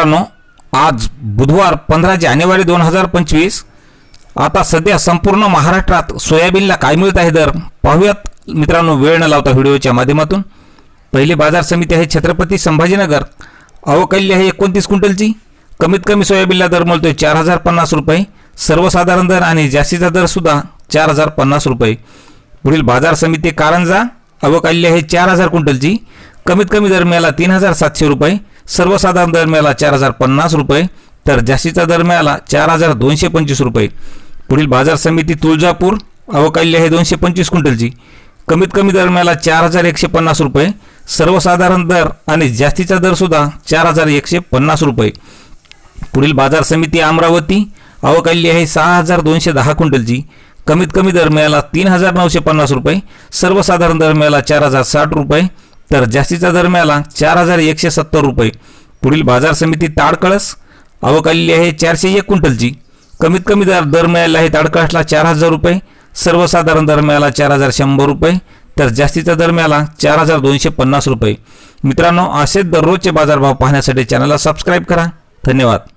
मित्रांनो, आज बुधवार 15 जानेवारी 2025. आता सध्या संपूर्ण महाराष्ट्रात सोयाबीनला काय मिळत आहे दर पाहूयात मित्रांनो, वेळ न लावता व्हिडिओच्या माध्यमातून. पहिली बाजार समिती आहे छत्रपती संभाजीनगर. अवकाली आहे 29 क्विंटलची. कमीत कमी सोयाबीनला दर मिळतोय 4050 रुपये. सर्वसाधारण दर आणि जास्तीचा दर सुद्धा 4050 रुपये. पुढील बाजार समिती कारंजा. अवकाली आहे 4000 क्विंटलची. कमीत कमी दर मिळाला 3700 रुपये. सर्वसाधारण दर मिळाला 4050 रुपये, तर जास्तीचा दर मिळाला 4225 रुपये. पुढील बाजार समिती तुळजापूर. अवकाली आहे 225 क्विंटलची. कमीत कमी दर मिळाला 4150 रुपये. सर्वसाधारण दर आणि जास्तीचा दर सुद्धा 4150 रुपये. पुढील बाजार समिती अमरावती. अवकाली आहे 6210 क्विंटलची. कमीत कमी दर मिळाला 3950 रुपये. सर्वसाधारण दर मिळाला 4060 रुपये, तर जास्तीचा दर मिळाला 4170 रुपये. पुढील बाजार समिती ताडकळस. अवकाली आहे 401 क्विंटलची. कमीत कमी दर मिळाला आहे ताडकळसला 4000 रुपये. सर्वसाधारण दर मिळाला 4100 रुपये, तर जास्तीचा दर मिळाला 4250 रुपये. मित्रांनो, असेच दररोजचे बाजारभाव पाहण्यासाठी चॅनलला सबस्क्राईब करा. धन्यवाद.